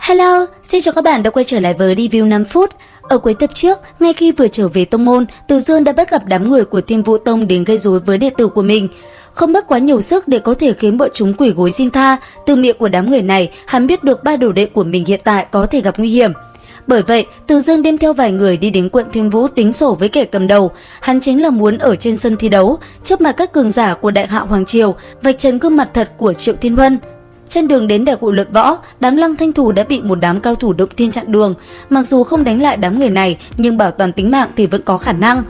Hello, xin chào các bạn đã quay trở lại với review 5 phút. Ở cuối tập trước, ngay khi vừa trở về tông môn, Từ Dương đã bắt gặp đám người của Thiên Vũ Tông đến gây rối với đệ tử của mình. Không mất quá nhiều sức để có thể khiến bọn chúng quỳ gối xin tha, từ miệng của đám người này, hắn biết được ba đồ đệ của mình hiện tại có thể gặp nguy hiểm. Bởi vậy, Từ Dương đem theo vài người đi đến quận Thiên Vũ tính sổ với kẻ cầm đầu. Hắn chính là muốn ở trên sân thi đấu, trước mặt các cường giả của Đại Hạ Hoàng Triều, vạch trần gương mặt thật của Triệu Thiên Huân. Trên đường đến đại hội luận võ, đám Lăng Thanh Thủ đã bị một đám cao thủ động thiên chặn đường. Mặc dù không đánh lại đám người này, nhưng bảo toàn tính mạng thì vẫn có khả năng.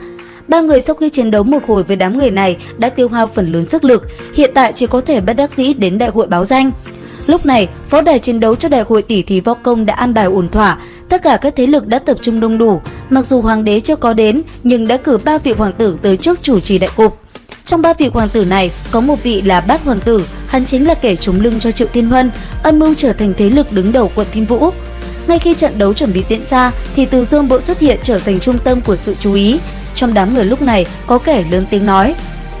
Ba người sau khi chiến đấu một hồi với đám người này đã tiêu hao phần lớn sức lực, hiện tại chỉ có thể bất đắc dĩ đến đại hội báo danh. Lúc này, võ đài chiến đấu cho đại hội tỷ thí võ công đã an bài ổn thỏa, tất cả các thế lực đã tập trung đông đủ. Mặc dù hoàng đế chưa có đến, nhưng đã cử 3 vị hoàng tử tới trước chủ trì đại cục. Trong 3 vị hoàng tử này, có một vị là Bát Hoàng tử, hắn chính là kẻ chống lưng cho Triệu Thiên Huân, âm mưu trở thành thế lực đứng đầu quận Thiên Vũ. Ngay khi trận đấu chuẩn bị diễn ra, thì Từ Dương bỗng xuất hiện trở thành trung tâm của sự chú ý. Trong đám người lúc này, có kẻ lớn tiếng nói: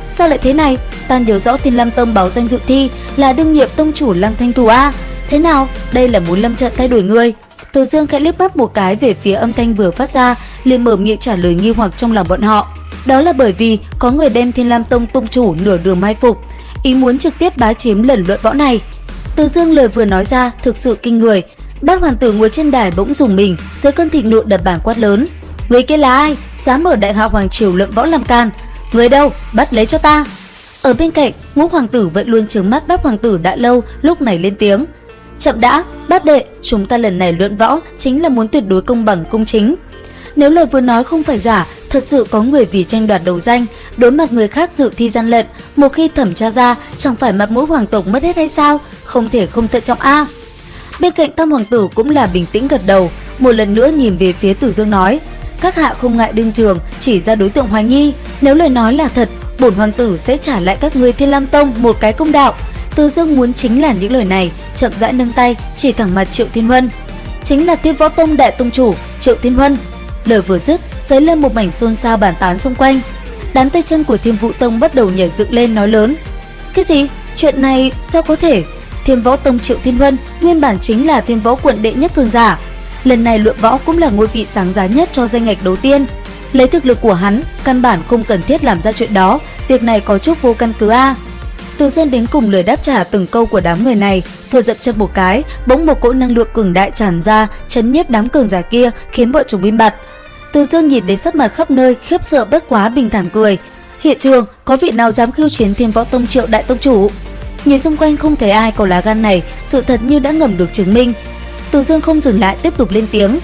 "Sao lại thế này? Ta nhớ rõ Thiên Lam Tông báo danh dự thi là đương nhiệm tông chủ Lăng Thanh Thủ a. Thế nào? Đây là muốn lâm trận thay đổi người?" Từ Dương khẽ liếc mắt một cái về phía âm thanh vừa phát ra, liền mở miệng trả lời nghi hoặc trong lòng bọn họ. Đó là bởi vì có người đem Thiên Lam Tông tông chủ nửa đường mai phục, ý muốn trực tiếp bá chiếm lần luận võ này. Từ Dương lời vừa nói ra thực sự kinh người. Bát hoàng tử ngồi trên đài bỗng rùng mình, dưới cơn thịnh nộ đập bảng quát lớn: "Người kia là ai? Dám ở Đại Hạ Hoàng Triều luận võ làm can? Người đâu? Bắt lấy cho ta!" Ở bên cạnh, Ngũ hoàng tử vẫn luôn trừng mắt Bát hoàng tử đã lâu, lúc này lên tiếng: "Chậm đã, Bát đệ, chúng ta lần này luận võ chính là muốn tuyệt đối công bằng công chính. Nếu lời vừa nói không phải giả, thật sự có người vì tranh đoạt đầu danh, đối mặt người khác dự thi gian lận, một khi thẩm tra ra, chẳng phải mặt mũi hoàng tộc mất hết hay sao? Không thể không thận trọng a." Bên cạnh Tam hoàng tử cũng là bình tĩnh gật đầu, một lần nữa nhìn về phía Từ Dương nói: "Các hạ không ngại đương trường chỉ ra đối tượng hoài nghi, nếu lời nói là thật, bổn hoàng tử sẽ trả lại các ngươi Thiên Lam Tông một cái công đạo." Từ Dương muốn chính là những lời này, chậm rãi nâng tay chỉ thẳng mặt Triệu Thiên Huân: "Chính là Thiên Võ Tông đại tông chủ Triệu Thiên Huân." Lời vừa dứt, dấy lên một mảnh xôn xao bàn tán xung quanh. Đám tay chân của Thiên Vũ Tông bắt đầu nhảy dựng lên nói lớn: "Cái gì? Chuyện này sao có thể? Thiên Võ Tông Triệu Thiên Huân nguyên bản chính là Thiên Võ quận đệ nhất cường giả, lần này luận võ cũng là ngôi vị sáng giá nhất cho danh ngạch đầu tiên. Lấy thực lực của hắn, căn bản không cần thiết làm ra chuyện đó, việc này có chút vô căn cứ a." Từ Dương đến cùng lời đáp trả từng câu của đám người này, vừa dậm chân một cái, bỗng một cỗ năng lượng cường đại tràn ra, chấn nhiếp đám cường giả kia, khiến bọn chúng im bặt. Từ Dương nhìn đến sắc mặt khắp nơi, khiếp sợ bất quá bình thản cười: "Hiện trường có vị nào dám khiêu chiến Thiên Võ Tông Triệu đại tông chủ?" Nhìn xung quanh không thấy ai có lá gan này, sự thật như đã ngầm được chứng minh. Từ Dương không dừng lại, tiếp tục lên tiếng: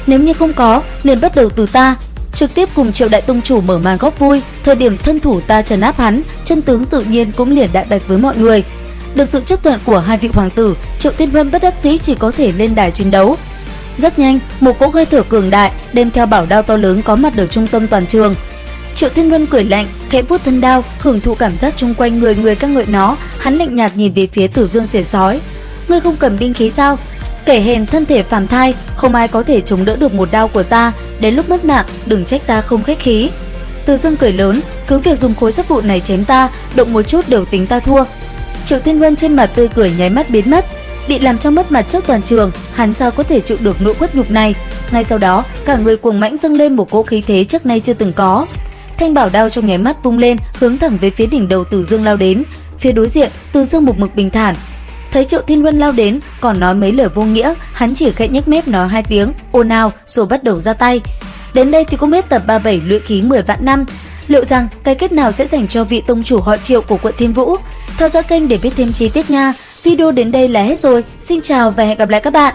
"Nếu như không có, liền bắt đầu từ ta, trực tiếp cùng Triệu đại tông chủ mở màn góp vui, thời điểm thân thủ ta trấn áp hắn, chân tướng tự nhiên cũng liền đại bạch với mọi người." Được sự chấp thuận của hai vị hoàng tử, Triệu Thiên Huân bất đắc dĩ chỉ có thể lên đài chiến đấu. Rất nhanh, một cỗ hơi thở cường đại đem theo bảo đao to lớn có mặt ở trung tâm toàn trường. Triệu Thiên Huân cười lạnh, khẽ vuốt thân đao, hưởng thụ cảm giác chung quanh người ca ngợi nó. Hắn lạnh nhạt nhìn về phía Từ Dương xỉa sói: "Ngươi không cầm binh khí sao? Kẻ hèn thân thể phàm thai, không ai có thể chống đỡ được một đao của ta. Đến lúc mất mạng, đừng trách ta không khách khí." Từ Dương cười lớn: "Cứ việc dùng khối sắt vụn này chém ta, động một chút đều tính ta thua." Triệu Thiên Huân trên mặt tươi cười nháy mắt biến mất. Bị làm cho mất mặt trước toàn trường, hắn sao có thể chịu được nỗi khuất nhục này. Ngay sau đó, cả người cuồng mãnh dâng lên một cỗ khí thế trước nay chưa từng có. Thanh bảo đao trong nháy mắt vung lên, hướng thẳng về phía đỉnh đầu Từ Dương lao đến. Phía đối diện, Từ Dương một mực bình thản. Thấy Triệu Thiên Huân lao đến, còn nói mấy lời vô nghĩa, hắn chỉ khẽ nhếch mép nói hai tiếng ồn ào rồi bắt đầu ra tay. Đến đây thì cũng biết tập 37 luyện khí 10 vạn năm. Liệu rằng cái kết nào sẽ dành cho vị tông chủ họ Triệu của quận Thiên Vũ? Theo dõi kênh để biết thêm chi tiết nha. Video đến đây là hết rồi. Xin chào và hẹn gặp lại các bạn.